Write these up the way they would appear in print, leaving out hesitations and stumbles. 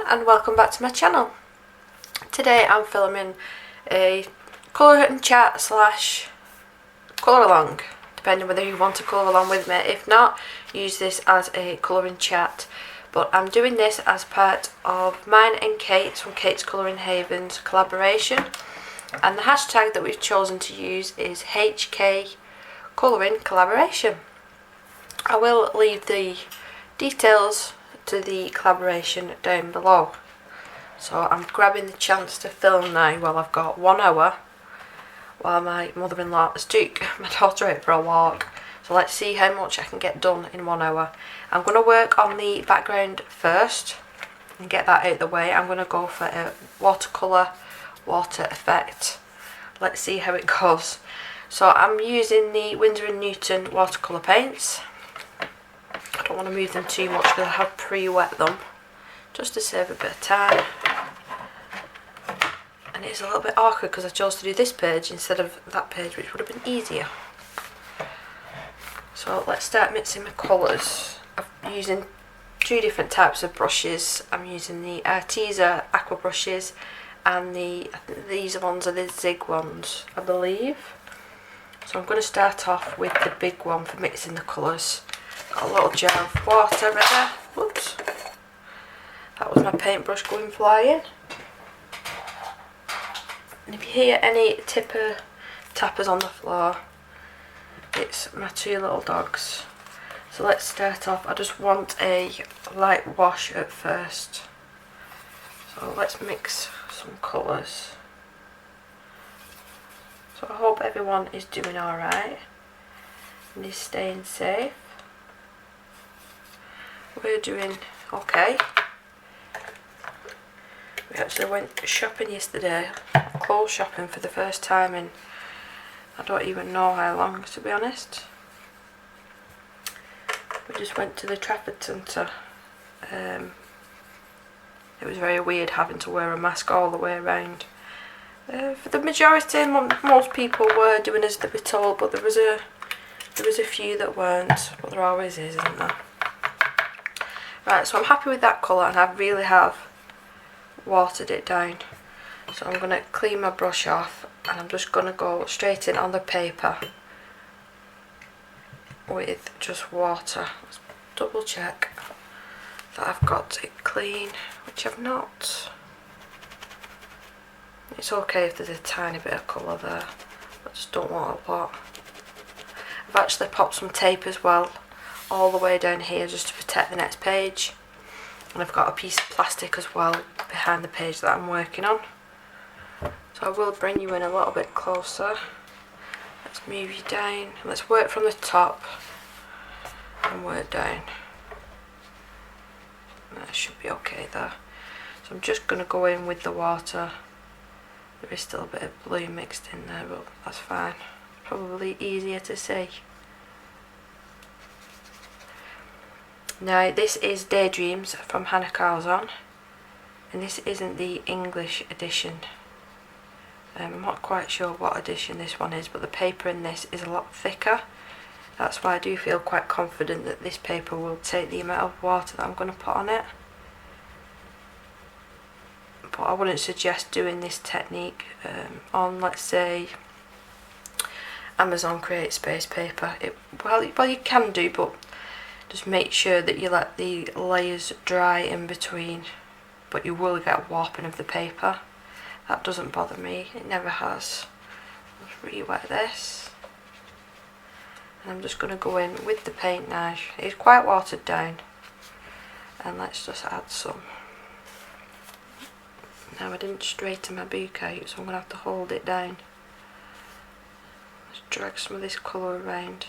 and welcome back to my channel. Today I'm filming a colour and chat slash colour along, depending whether you want to colour along with me. If not, use this as a colour and chat. But I'm doing this as part of mine and Kate's from Kate's Colouring Havens collaboration, and the hashtag that we've chosen to use is HK Colouring Collaboration. I will leave the details to the collaboration down below. So I'm grabbing the chance to film now while I've got 1 hour while my mother-in-law has took my daughter out for a walk. So let's see how much I can get done in 1 hour. I'm going to work on the background first and get that out of the way. I'm going to go for a watercolour water effect. Let's see how it goes. So I'm using the Winsor & Newton watercolour paints. I don't want to move them too much because I have pre-wet them, just to save a bit of time. And it's a little bit awkward because I chose to do this page instead of that page, which would have been easier. So let's start mixing my colours. I'm using 2 different types of brushes. I'm using the Arteza aqua brushes and these ones are the Zig ones, I believe. So I'm going to start off with the big one for mixing the colours. Got a little jar of water ready. Whoops. That was my paintbrush going flying. And if you hear any tappers on the floor, it's my 2 little dogs. So let's start off. I just want a light wash at first. So let's mix some colours. So I hope everyone is doing alright and is staying safe. We're doing okay. We actually went shopping yesterday, clothes shopping for the first time in I don't even know how long, to be honest. We just went to the Trafford Centre. It was very weird having to wear a mask all the way around. For the majority, most people were doing as they were told, but there was a few that weren't, but there always is, isn't there? Right, so I'm happy with that colour and I really have watered it down. So I'm going to clean my brush off and I'm just going to go straight in on the paper with just water. Let's double check that I've got it clean, which I've not. It's okay if there's a tiny bit of colour there, I just don't want a lot. I've actually popped some tape as well all the way down here just to protect the next page, and I've got a piece of plastic as well behind the page that I'm working on. So I will bring you in a little bit closer. Let's move you down. Let's work from the top and work down. That should be okay there. So I'm just going to go in with the water. There is still a bit of blue mixed in there, but that's fine. Probably easier to see. Now this is Daydreams from Hanna Karlzon, and this isn't the English edition. I'm not quite sure what edition this one is, but the paper in this is a lot thicker. That's why I do feel quite confident that this paper will take the amount of water that I'm going to put on it. But I wouldn't suggest doing this technique on, let's say, Amazon Create Space paper. Well, you can do, but just make sure that you let the layers dry in between, but you will get warping of the paper. That doesn't bother me, it never has. Let's re-wet this. And I'm just going to go in with the paint now. It's quite watered down. And let's just add some. Now I didn't straighten my beak out, so I'm going to have to hold it down. Let's drag some of this colour around.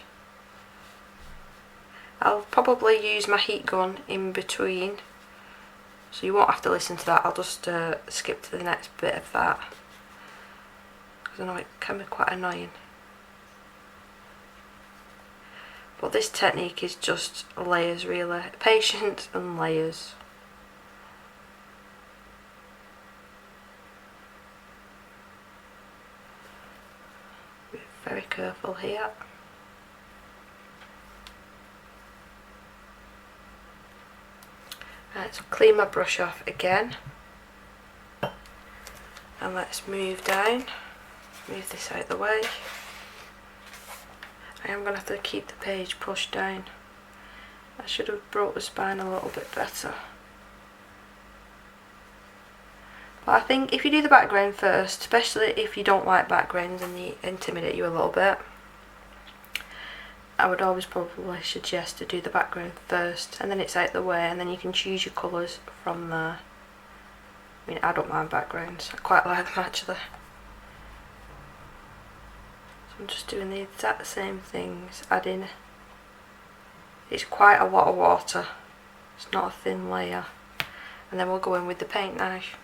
I'll probably use my heat gun in between, so you won't have to listen to that. I'll just skip to the next bit of that, because I know it can be quite annoying. But this technique is just layers, really. Patience and layers. Be very careful here. Let's clean my brush off again. And let's move down. Move this out of the way. I am going to have to keep the page pushed down. I should have brought the spine a little bit better. But I think if you do the background first, especially if you don't like backgrounds and they intimidate you a little bit, I would always probably suggest to do the background first, and then it's out the way, and then you can choose your colours from there. I mean, I don't mind backgrounds, I quite like them actually. So I'm just doing the exact same things, adding, it's quite a lot of water, it's not a thin layer, and then we'll go in with the paint knife.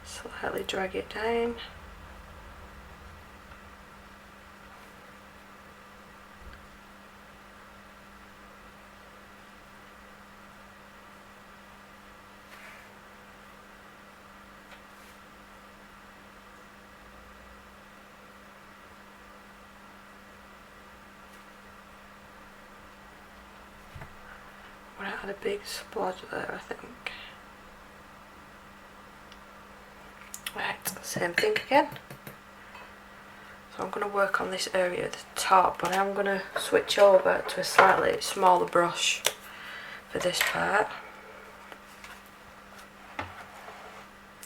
Slightly drag it down. I'm going to add a big splodge there, I think. Right, same thing again. So I'm going to work on this area at the top, but I'm going to switch over to a slightly smaller brush for this part.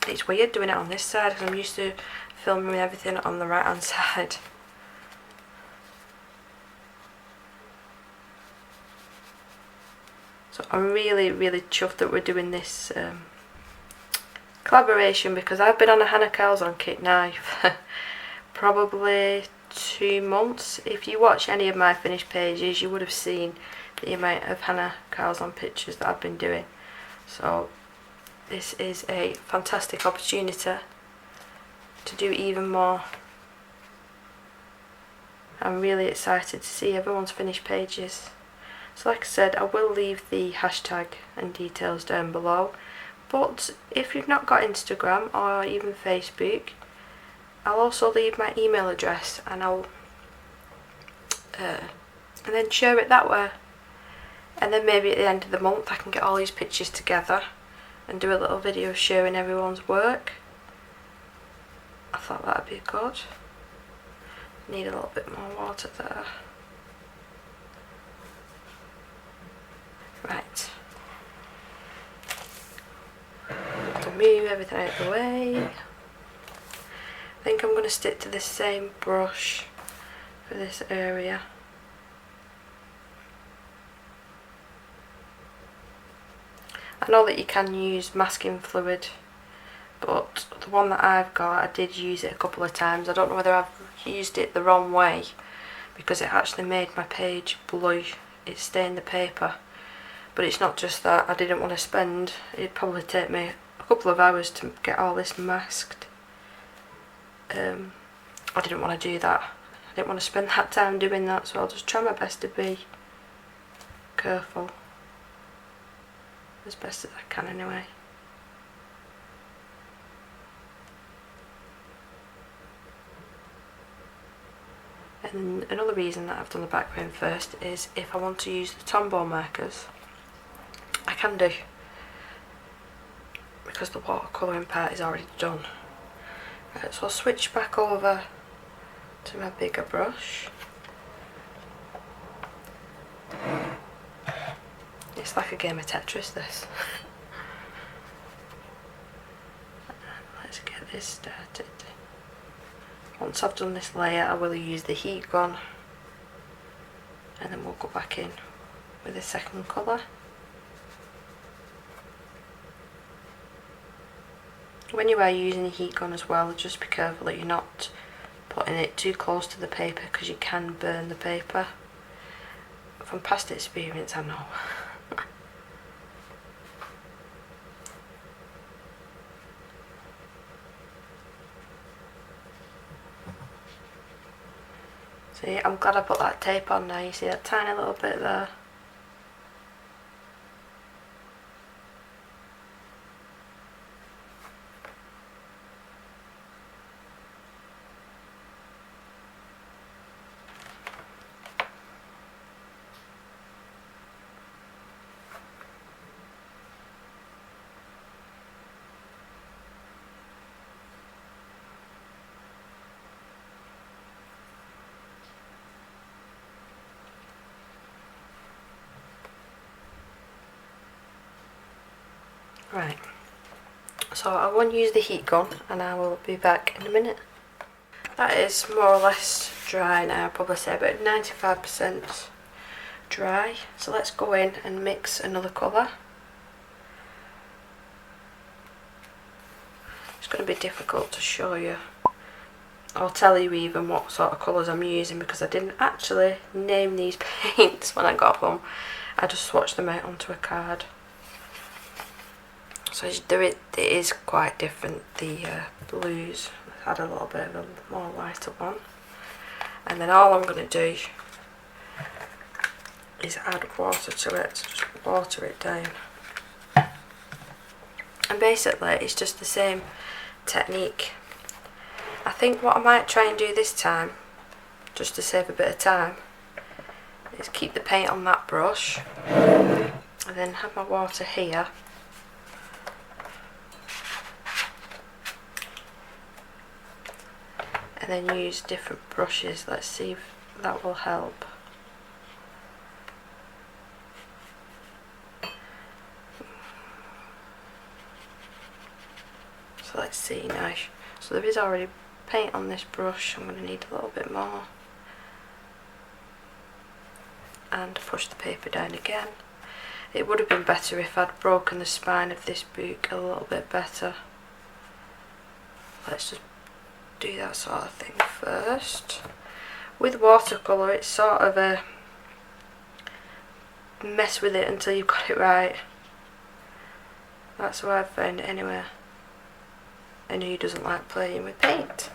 It's weird doing it on this side because I'm used to filming everything on the right hand side. So I'm really chuffed that we're doing this collaboration, because I've been on a Hanna Karlzon kit now for probably 2 months. If you watch any of my finished pages, you would have seen the amount of Hanna Karlzon pictures that I've been doing. So this is a fantastic opportunity to do even more. I'm really excited to see everyone's finished pages. So like I said, I will leave the hashtag and details down below. But if you've not got Instagram or even Facebook, I'll also leave my email address, and I'll and then share it that way. And then maybe at the end of the month I can get all these pictures together and do a little video sharing everyone's work. I thought that'd be good. Need a little bit more water there. Right. To move everything out of the way. I think I'm going to stick to the same brush for this area. I know that you can use masking fluid, but the one that I've got, I did use it a couple of times. I don't know whether I've used it the wrong way, because it actually made my page blue. It stained the paper. But it's not just that, I didn't want to spend, it'd probably take me a couple of hours to get all this masked. I didn't want to do that. I didn't want to spend that time doing that, so I'll just try my best to be careful. As best as I can anyway. And another reason that I've done the background first is if I want to use the Tombow markers, I can do, because the watercolouring part is already done. Right, so I'll switch back over to my bigger brush. It's like a game of Tetris, this. Let's get this started. Once I've done this layer, I will use the heat gun, and then we'll go back in with the second colour. When you are using the heat gun as well, just be careful that you're not putting it too close to the paper, because you can burn the paper. From past experience, I know. See, I'm glad I put that tape on now. You see that tiny little bit there? Right, so I won't use the heat gun and I will be back in a minute. That is more or less dry now, I'd probably say about 95% dry. So let's go in and mix another colour. It's going to be difficult to show you. I'll tell you even what sort of colours I'm using because I didn't actually name these paints when I got them. I just swatched them out onto a card. So it is quite different, the blues. I've had a little bit of a more lighter one. And then all I'm going to do is add water to it, so just water it down. And basically it's just the same technique. I think what I might try and do this time, just to save a bit of time, is keep the paint on that brush and then have my water here. And then use different brushes. Let's see if that will help. So let's see now. So there is already paint on this brush. I'm going to need a little bit more. And push the paper down again. It would have been better if I'd broken the spine of this book a little bit better. Let's just do that sort of thing first. With watercolour it's sort of a mess with it until you've got it right. That's why I've found it anyway. And who doesn't like playing with paint?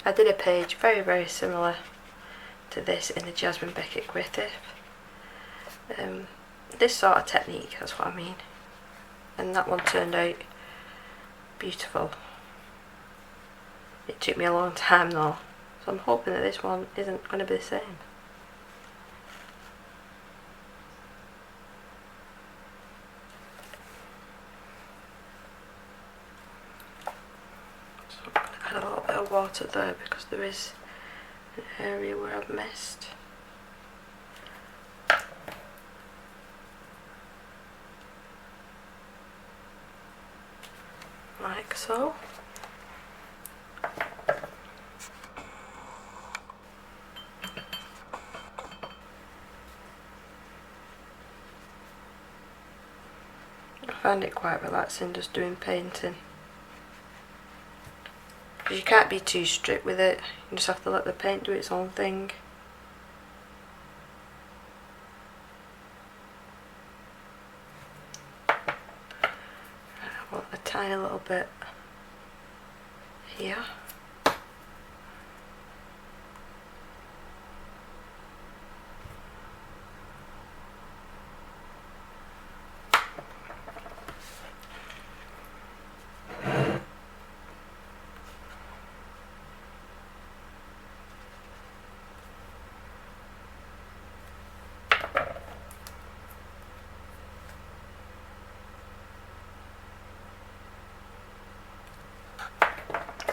I did a page very similar to this in the Jasmine Beckett Creative. This sort of technique, that's what I mean. And that one turned out beautiful. It took me a long time though, so I'm hoping that this one isn't going to be the same. So I'm going to add a little bit of water there because there is an area where I've missed. Like so. I find it quite relaxing just doing painting. Because you can't be too strict with it, you just have to let the paint do its own thing. I want a tiny little bit here.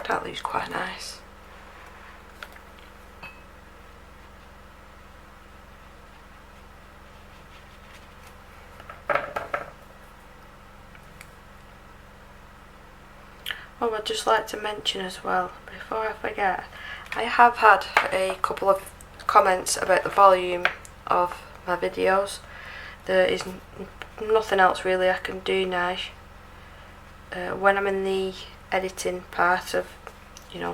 That looks quite nice. Oh, I'd just like to mention as well, before I forget, I have had a couple of comments about the volume of my videos. There is nothing else really I can do now. When I'm in the editing part of,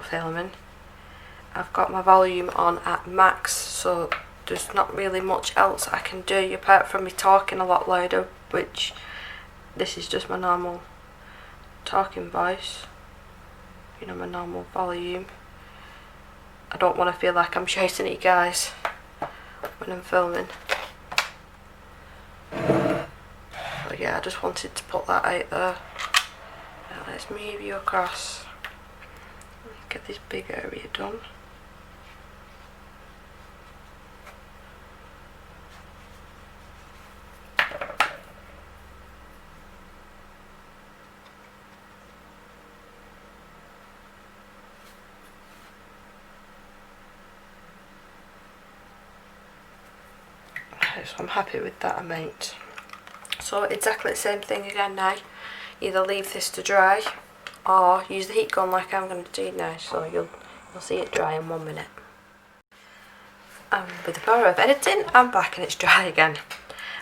filming, I've got my volume on at max, so there's not really much else I can do apart from me talking a lot louder, which this is just my normal talking voice, my normal volume. I don't want to feel like I'm shouting at you guys when I'm filming. But yeah, I just wanted to put that out there. Now let's move you across. Get this big area done. so I'm happy with that amount. So exactly the same thing again now. Either leave this to dry or use the heat gun like I'm going to do now, so you'll see it dry in 1 minute. And with the power of editing, I'm back and it's dry again.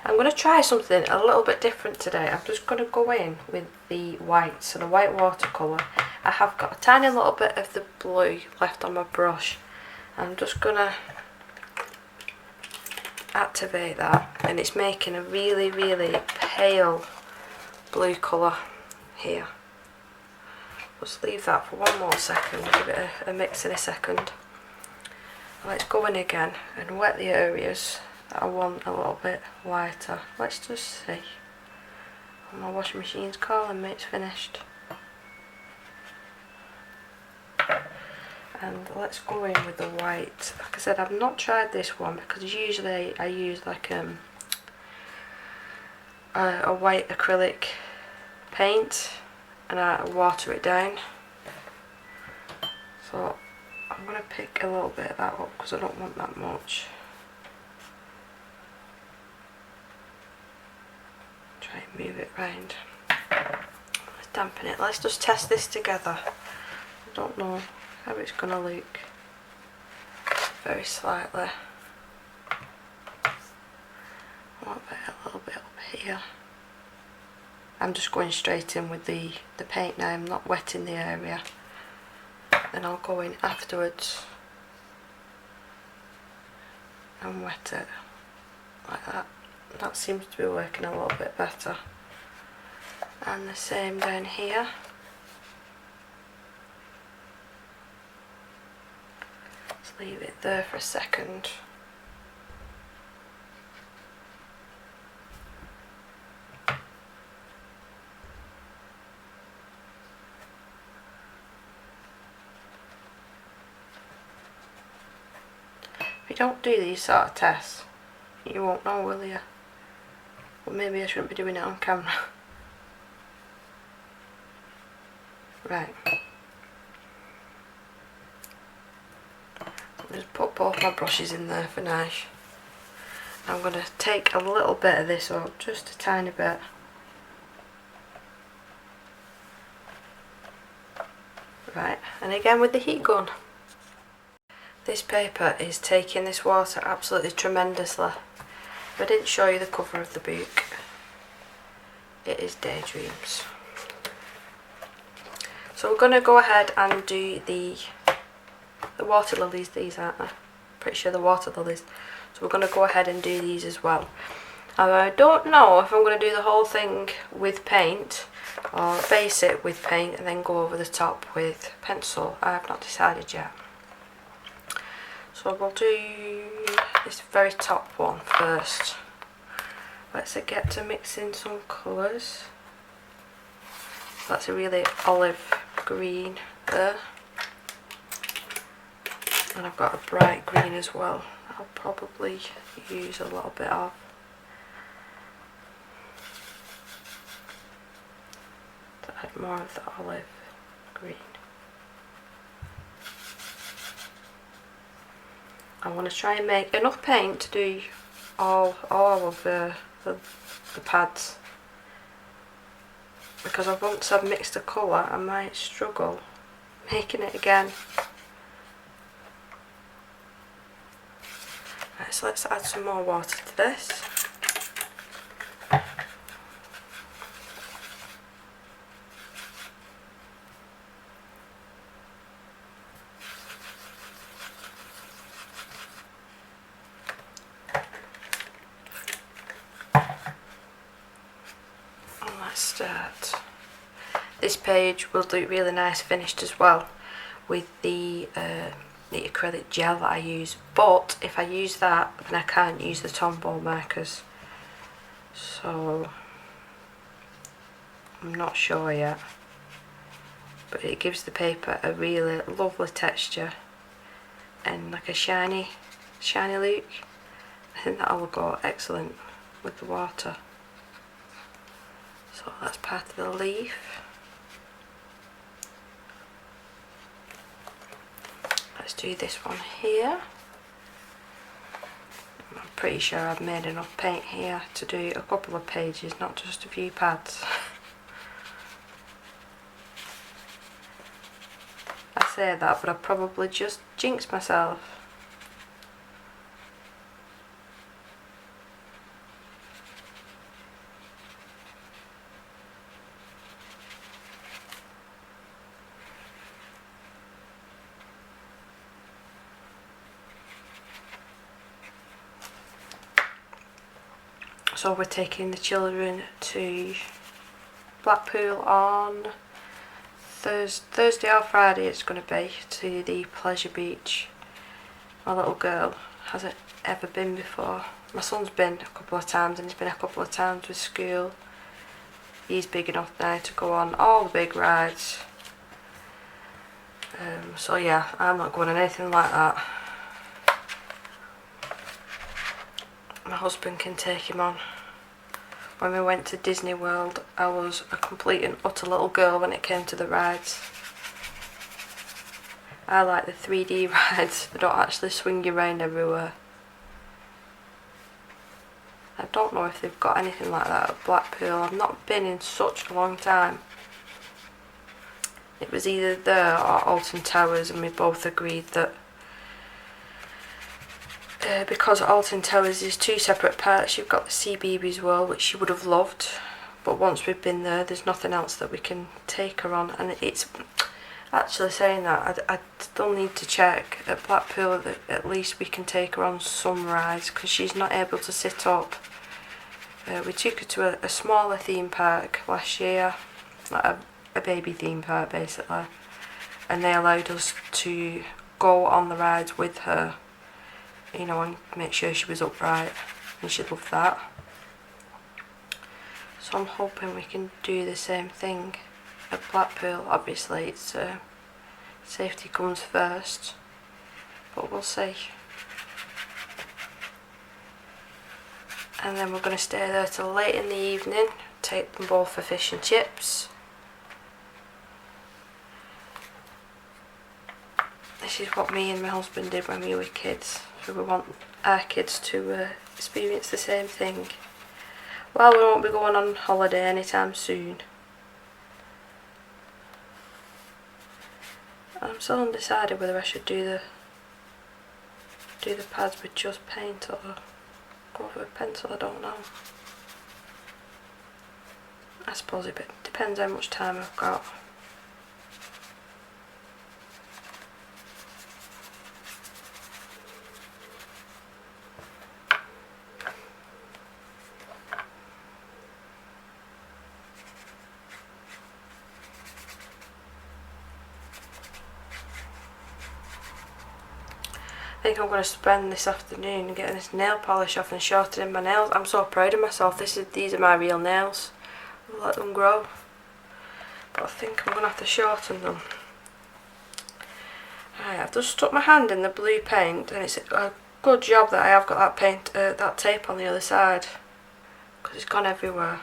I'm going to try something a little bit different today. I'm just going to go in with the white, so the white watercolour. I have got a tiny little bit of the blue left on my brush. I'm just going to activate that, and it's making a really, really pale blue colour here. Just leave that for 1 more second, give it a mix in a second. Let's go in again and wet the areas that I want a little bit lighter. Let's just see. Oh, my washing machine's calling me, it's finished. And let's go in with the white. Like I said, I've not tried this one because usually I use like a white acrylic paint and I water it down. So I'm going to pick a little bit of that up because I don't want that much. Try and move it round. Let's dampen it. Let's just test this together. I don't know how it's going to look. Very slightly. A little bit up here. I'm just going straight in with the paint now. I'm not wetting the area. Then I'll go in afterwards and wet it like that. That seems to be working a little bit better. And the same down here. Just leave it there for a second. If you don't do these sort of tests, you won't know, will you? Well, maybe I shouldn't be doing it on camera. Right. I'll just put both my brushes in there for now. I'm going to take a little bit of this up, just a tiny bit. Right, and again with the heat gun. This paper is taking this water absolutely tremendously. If I didn't show you the cover of the book, it is Daydreams. So we're going to go ahead and do the water lilies. These aren't they? Pretty sure the water lilies. So we're going to go ahead and do these as well. I don't know if I'm going to do the whole thing with paint or base it with paint and then go over the top with pencil. I have not decided yet. So we'll do this very top one first. Let's get to mixing some colours. That's a really olive green there. And I've got a bright green as well. I'll probably use a little bit of. To add more of the olive green. I want to try and make enough paint to do all of the pads, because once I've mixed the colour I might struggle making it again. Right, so let's add some more water to this. Start. This page will look really nice finished as well with the acrylic gel that I use, but if I use that then I can't use the Tombow markers, so I'm not sure yet, but it gives the paper a really lovely texture and like a shiny look. I think that will go excellent with the water. So that's part of the leaf. Let's do this one here. My pretty sure I've made enough paint here to do a couple of pages, not just a few pads. I say that, but I probably just jinxed myself. So we're taking the children to Blackpool on Thursday or Friday. It's going to be to the pleasure beach. My little girl hasn't ever been before. My son's been a couple of times, and he's been a couple of times with school. He's big enough now to go on all the big rides. So yeah, I'm not going on anything like that. My husband can take him on. When we went to Disney World, I was a complete and utter little girl when it came to the rides. I like the 3D rides that don't actually swing you around everywhere. I don't know if they've got anything like that at Blackpool. I've not been in such a long time. It was either there or Alton Towers, and we both agreed that because Alton Towers is two separate parts, you've got the CBeebies World, which she would have loved, but once we've been there, there's nothing else that we can take her on. And it's actually saying that, I still need to check at Blackpool that at least we can take her on some rides, because she's not able to sit up. We took her to a smaller theme park last year, like a baby theme park basically, and they allowed us to go on the rides with her, you know, and make sure she was upright, and she loved that. So I'm hoping we can do the same thing at Blackpool. Obviously it's safety comes first, but we'll see. And then we're going to stay there till late in the evening, take them both for fish and chips. This is what me and my husband did when we were kids. So we want our kids to experience the same thing. Well, we won't be going on holiday anytime soon. I'm still undecided whether I should do the pads with just paint or go over with pencil. I don't know. I suppose it depends how much time I've got. I think I'm going to spend this afternoon getting this nail polish off and shortening my nails. I'm so proud of myself. These are my real nails. I'll let them grow. But I think I'm going to have to shorten them. Right, I've just stuck my hand in the blue paint, and it's a good job that I have got that tape on the other side, because it's gone everywhere.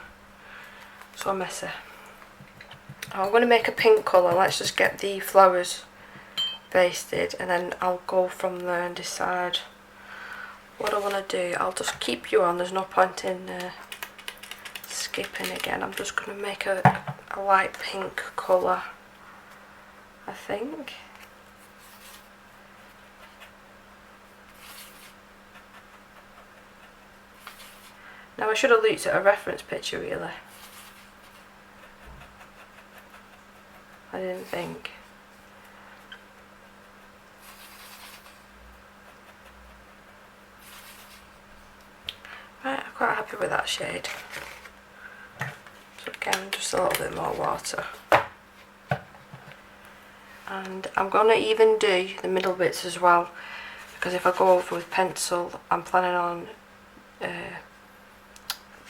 So messy. I'm going to make a pink colour. Let's just get the flowers basted, and then I'll go from there and decide what I want to do. I'll just keep you on, there's no point in skipping again. I'm just going to make a light pink colour, I think. Now I should have looked at a reference picture really. I didn't think. Right, I'm quite happy with that shade. So again, just a little bit more water. And I'm going to even do the middle bits as well, because if I go over with pencil, I'm planning on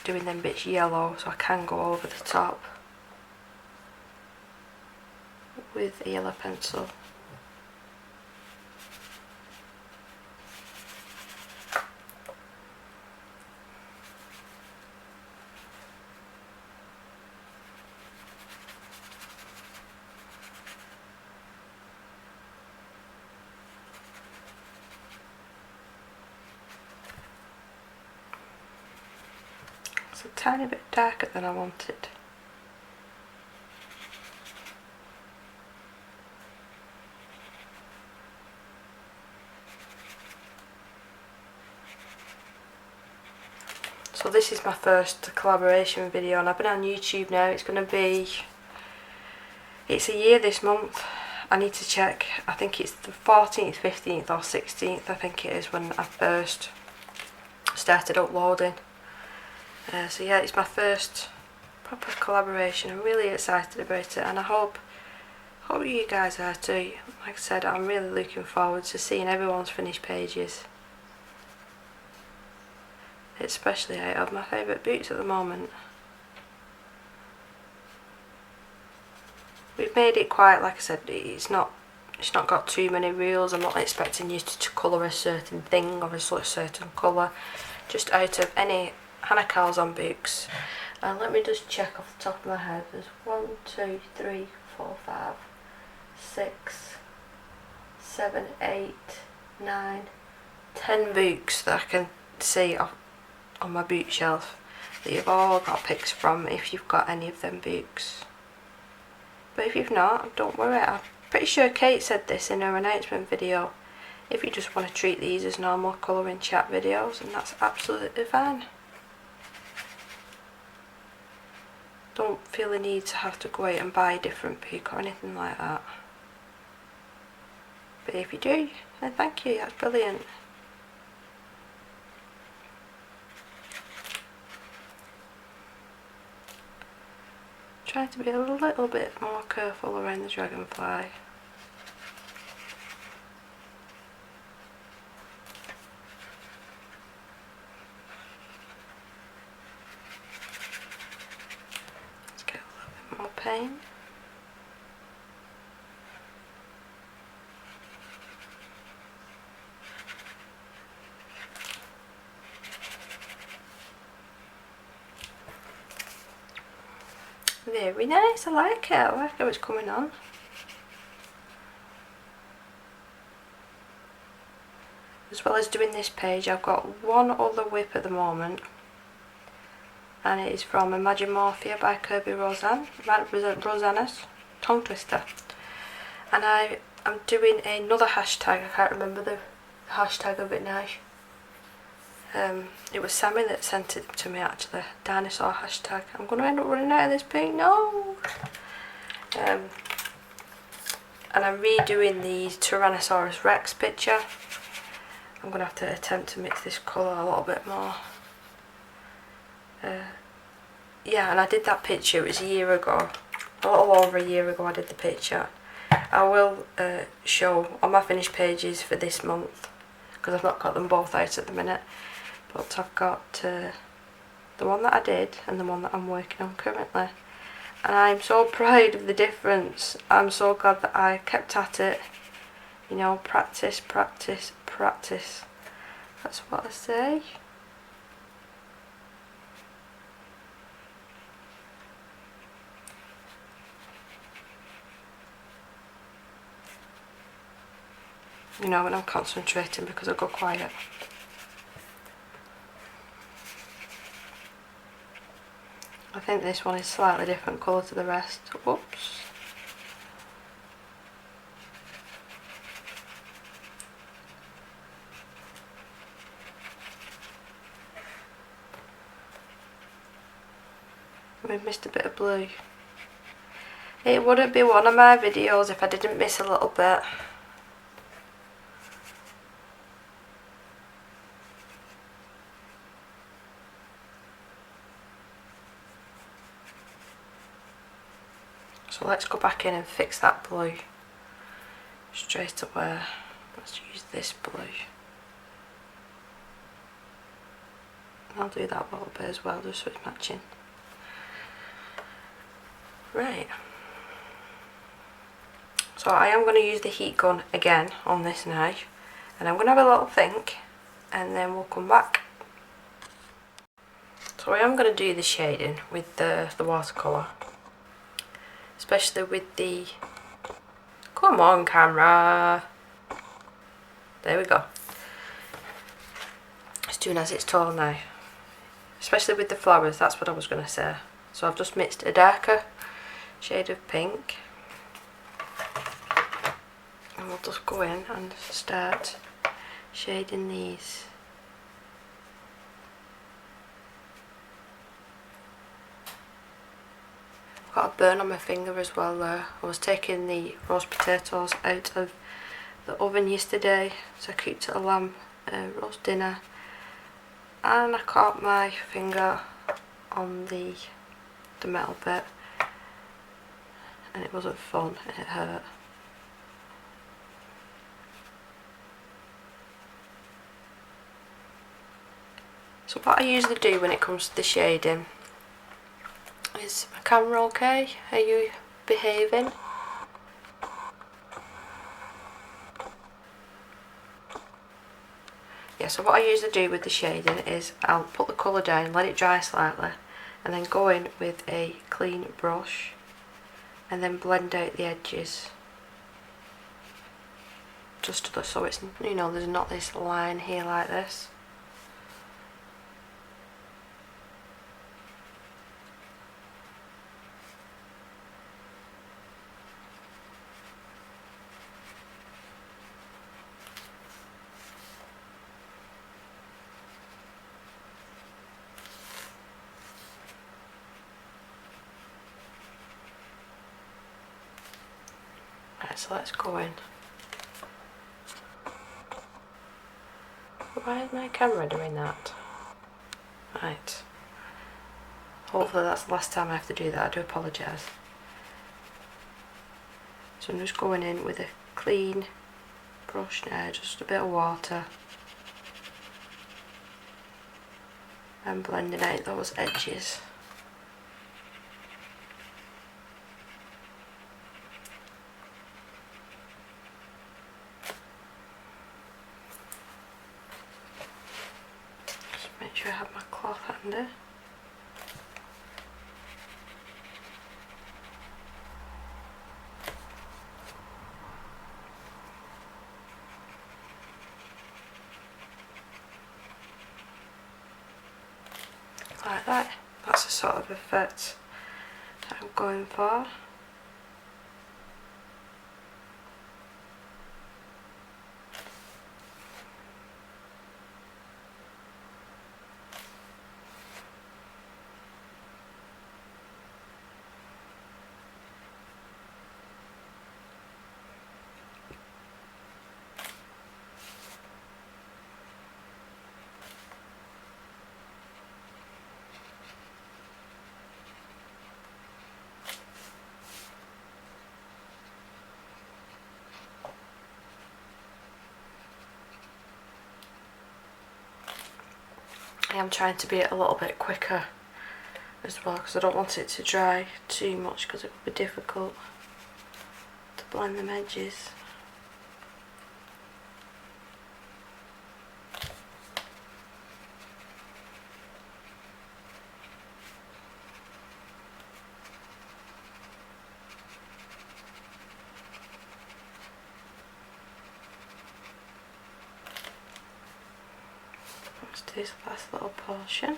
doing them bits yellow, so I can go over the top with a yellow pencil. It's a tiny bit darker than I wanted. So this is my first collaboration video, and I've been on YouTube now. It's a year this month. I need to check. I think it's the 14th, 15th or 16th, I think it is, when I first started uploading. So yeah, it's my first proper collaboration. I'm really excited about it, and I hope you guys are too. Like I said, I'm really looking forward to seeing everyone's finished pages. Especially out of my favourite boots at the moment. We've made it quite, like I said, it's not got too many rules. I'm not expecting you to colour a certain thing or a certain colour. Just out of any Hanna Karlzon books. And let me just check off the top of my head. There's 1, 2, 3, 4, 5, 6, 7, 8, 9, 10 books that I can see on my boot shelf that you've all got pics from, if you've got any of them books. But if you've not, don't worry. I'm pretty sure Kate said this in her announcement video. If you just want to treat these as normal colouring chat videos, and that's absolutely fine. Don't feel the need to have to go out and buy a different book or anything like that. But if you do, then thank you, that's brilliant. Trying to be a little bit more careful around the dragonfly. Let's get a little bit more paint. Very nice, I like it. I like how it's coming on. As well as doing this page, I've got one other whip at the moment, and it is from Imagine Morphia by Rosanna's tongue twister. And I'm doing another hashtag. I can't remember the hashtag of it now. It was Sammy that sent it to me actually, dinosaur hashtag. I'm going to end up running out of this paint, no! And I'm redoing the Tyrannosaurus Rex picture. I'm going to have to attempt to mix this colour a little bit more. Yeah, and I did that picture, it was a year ago. A little over a year ago I did the picture. I will show on my finished pages for this month, because I've not got them both out at the minute. But I've got the one that I did and the one that I'm working on currently, and I'm so proud of the difference. I'm so glad that I kept at it. You know, practice, practice, practice. That's what I say. You know, when I'm concentrating, because I go quiet. I think this one is slightly different colour to the rest. Whoops. We've missed a bit of blue. It wouldn't be one of my videos if I didn't miss a little bit. So let's go back in and fix that blue straight away. Let's use this blue. I'll do that a little bit as well, just so it's matching. Right. So I am going to use the heat gun again on this now, and I'm going to have a little think, and then we'll come back. So I am going to do the shading with the watercolour. Especially with the, come on camera, there we go. It's doing as it's told now. especially with the flowers. That's what I was going to say. So I've just mixed a darker shade of pink, and we'll just go in and start shading these. I've got a burn on my finger as well there. I was taking the roast potatoes out of the oven yesterday, so I cooked a lamb roast dinner, and I caught my finger on the metal bit, and it wasn't fun and it hurt. So what I usually do when it comes to the shading is, my camera okay? Are you behaving? Yeah, so what I usually do with the shading is I'll put the colour down, let it dry slightly, and then go in with a clean brush and then blend out the edges. Just so it's, you know, there's not this line here like this. Right, so let's go in. Why is my camera doing that? Right. Hopefully that's the last time I have to do that. I do apologise. So I'm just going in with a clean brush now, just a bit of water, and blending out those edges. Just make sure I have my cloth handy. Like that. That's the sort of effect that I'm going for. I am trying to be a little bit quicker as well, because I don't want it to dry too much, because it would be difficult to blend them edges. Let's do this last little portion.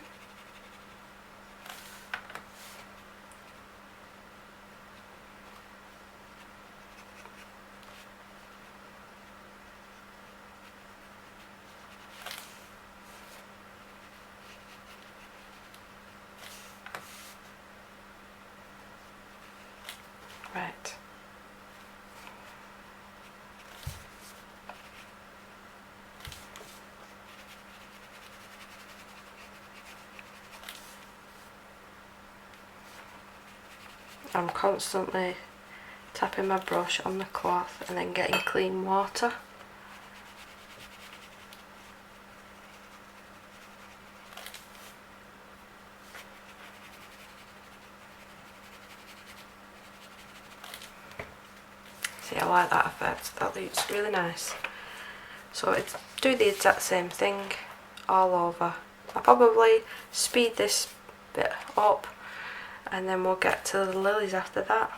Right. I'm constantly tapping my brush on the cloth and then getting clean water. See, I like that effect. That looks really nice. So it's do the exact same thing all over. I'll probably speed this bit up, and then we'll get to the lilies after that.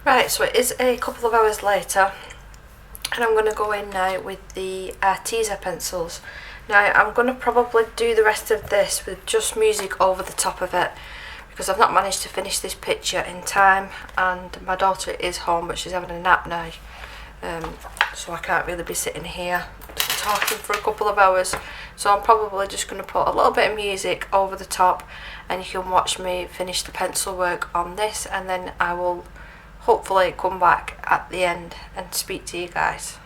Right, so it is a couple of hours later, and I'm going to go in now with the teaser pencils. Now I'm going to probably do the rest of this with just music over the top of it, because I've not managed to finish this picture in time, and my daughter is home but she's having a nap now, so I can't really be sitting here talking for a couple of hours. So I'm probably just going to put a little bit of music over the top, and you can watch me finish the pencil work on this, and then I will hopefully come back at the end and speak to you guys.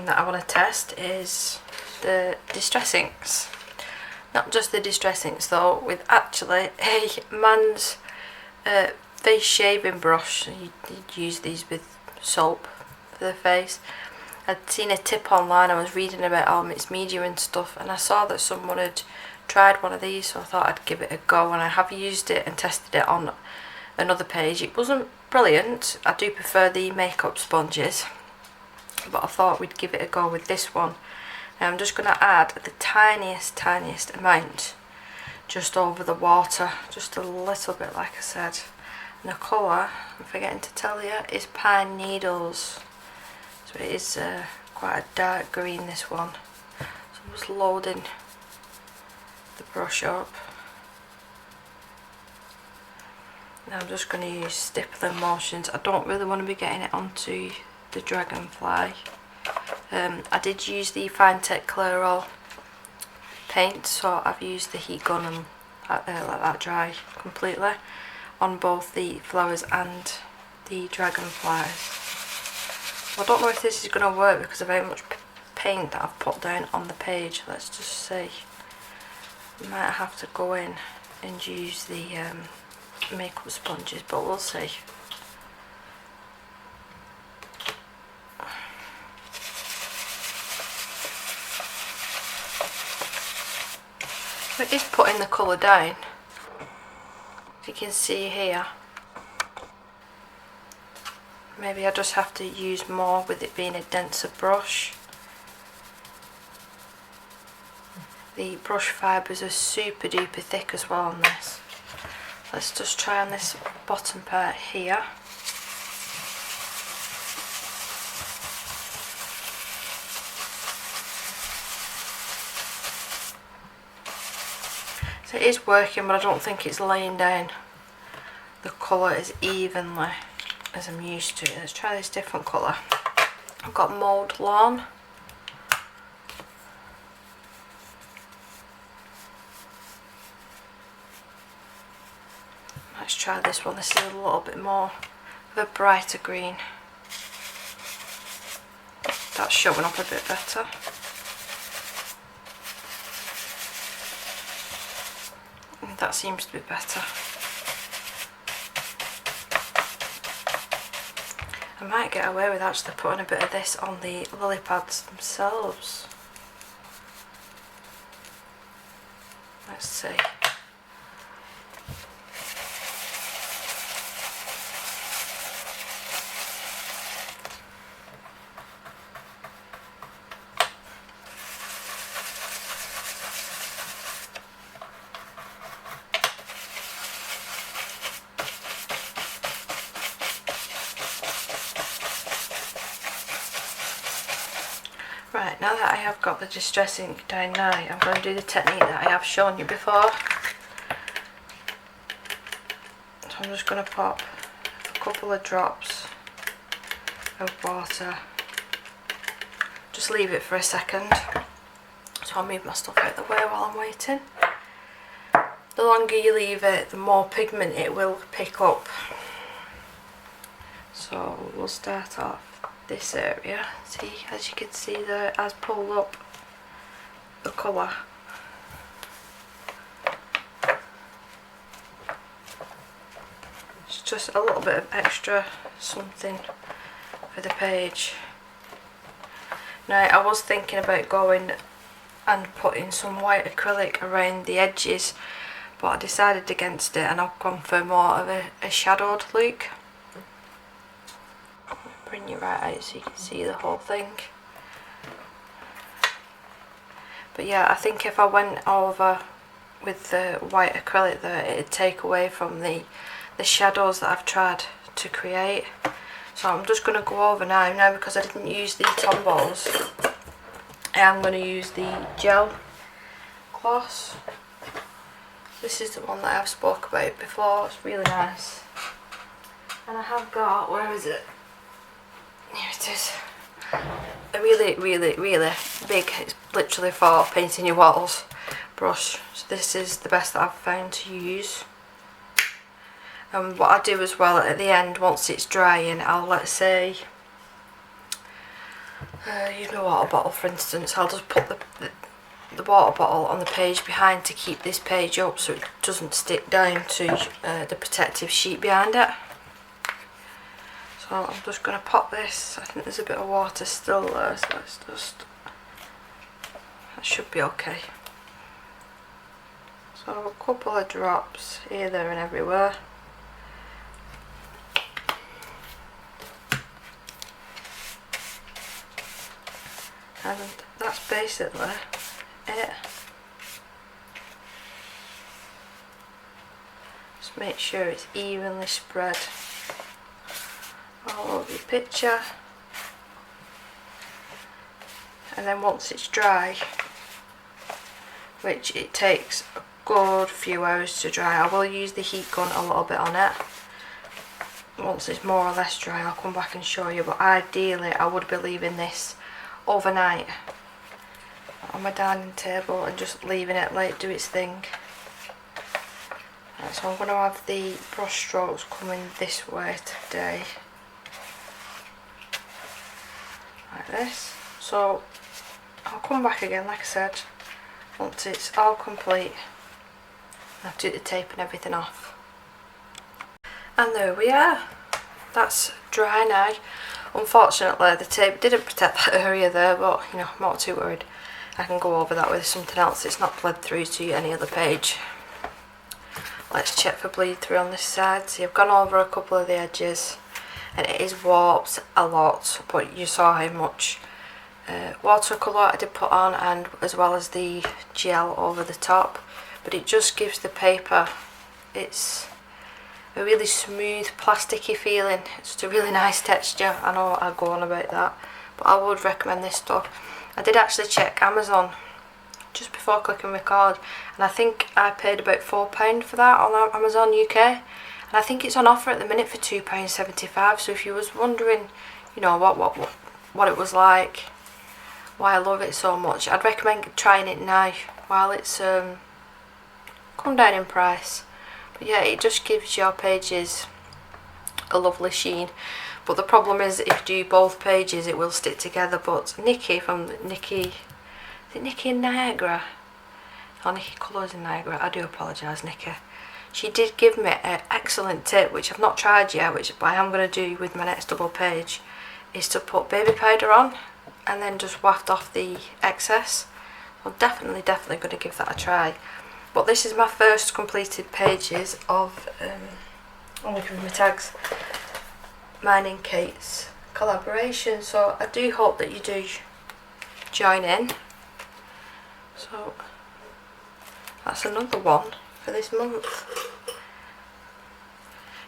thing that I want to test is the distress inks. Not just the distress inks though, with actually a man's face shaving brush. You'd use these with soap for the face. I'd seen a tip online, I was reading about mixed media and stuff, and I saw that someone had tried one of these, so I thought I'd give it a go, and I have used it and tested it on another page. It wasn't brilliant. I do prefer the makeup sponges, but I thought we'd give it a go with this one. Now I'm just going to add the tiniest amount just over the water, just a little bit like I said. And the colour, I'm forgetting to tell you, is Pine Needles. So it is quite a dark green, this one. So I'm just loading the brush up. Now I'm just going to use stippling motions. I don't really want to be getting it onto the dragonfly. I did use the Fine-Tech Clairol paint, so I've used the heat gun and let that dry completely on both the flowers and the dragonflies. I don't know if this is going to work because of how much paint that I've put down on the page. Let's just see. I might have to go in and use the makeup sponges, but we'll see. It is putting the colour down, as you can see here. Maybe I just have to use more with it being a denser brush. The brush fibres are super duper thick as well on this. Let's just try on this bottom part here. So it is working, but I don't think it's laying down the colour as evenly as I'm used to. Let's try this different colour. I've got Mould Lawn. Let's try this one. This is a little bit more of a brighter green. That's showing up a bit better. That seems to be better. I might get away with actually putting a bit of this on the lily pads themselves. Let's see. Right, now that I have got the distress ink down now, I'm going to do the technique that I have shown you before. So I'm just going to pop a couple of drops of water. Just leave it for a second. So I'll move my stuff out of the way while I'm waiting. The longer you leave it, the more pigment it will pick up. So we'll start off this area. See, as you can see there, it has pulled up the colour. It's just a little bit of extra something for the page. Now I was thinking about going and putting some white acrylic around the edges, but I decided against it and I've gone for more of a shadowed look. Bring you right out so you can see the whole thing. But yeah, I think if I went over with the white acrylic there, it'd take away from the shadows that I've tried to create. So I'm just going to go over now because I didn't use the Tombows. I am going to use the gel gloss. This is the one that I've spoke about before. It's really nice. And I have got, where is it? Here it is. A really big, it's literally for painting your walls, brush. So this is the best that I've found to use. And what I do as well at the end, once it's drying, I'll, let's say, use my water bottle for instance, I'll just put the water bottle on the page behind to keep this page up so it doesn't stick down to the protective sheet behind it. So I'm just going to pop this. I think there's a bit of water still there, so let's just, that should be okay. So a couple of drops here, there and everywhere. And that's basically it. Just make sure it's evenly spread all over your picture. And then once it's dry, which it takes a good few hours to dry, I will use the heat gun a little bit on it. Once it's more or less dry, I'll come back and show you, but ideally I would be leaving this overnight on my dining table and just leaving it, let it do its thing. Right, so I'm going to have the brush strokes coming this way today, like this. So I'll come back again, like I said, once it's all complete. I'll do the tape and everything off. And there we are. That's dry now. Unfortunately the tape didn't protect that area there, but you know, I'm not too worried. I can go over that with something else. It's not bled through to any other page. Let's check for bleed through on this side. See, I've gone over a couple of the edges and it is warped a lot, but you saw how much watercolour I did put on, and as well as the gel over the top. But it just gives the paper, it's a really smooth plasticky feeling. It's just a really nice texture. I know I go on about that, but I would recommend this stuff. I did actually check Amazon just before clicking record, and I think I paid about £4 for that on Amazon UK, and I think it's on offer at the minute for £2.75. So if you was wondering, you know, what it was like, why I love it so much, I'd recommend trying it now while it's come down in price. But yeah, it just gives your pages a lovely sheen. But the problem is, if you do both pages, it will stick together. But Nikki from Nikki, is it Nikki in Niagara? Oh, Nikki Colours in Niagara. I do apologise, Nikki. She did give me an excellent tip, which I've not tried yet, which I am going to do with my next double page, is to put baby powder on and then just waft off the excess. I'm definitely going to give that a try. But this is my first completed pages of, I'm looking for my tags, mine and Kate's collaboration. So I do hope that you do join in. So that's another one for this month.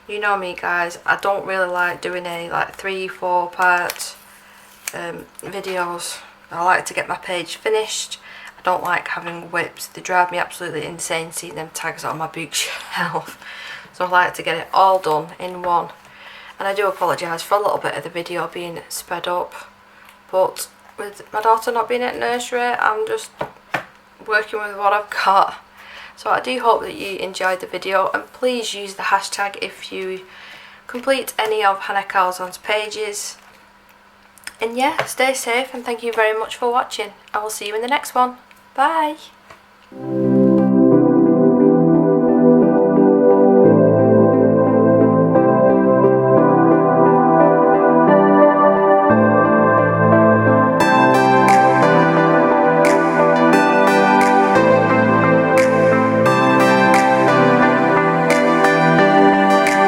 You know me guys, I don't really like doing any like 3-4 part videos. I like to get my page finished. I don't like having whips. They drive me absolutely insane seeing them tags on my bookshelf. So I like to get it all done in one. And I do apologise for a little bit of the video being sped up, but with my daughter not being at nursery, I'm just working with what I've got. So I do hope that you enjoyed the video, and please use the hashtag if you complete any of Hanna Karlzon's pages. And yeah, stay safe and thank you very much for watching. I will see you in the next one. Bye!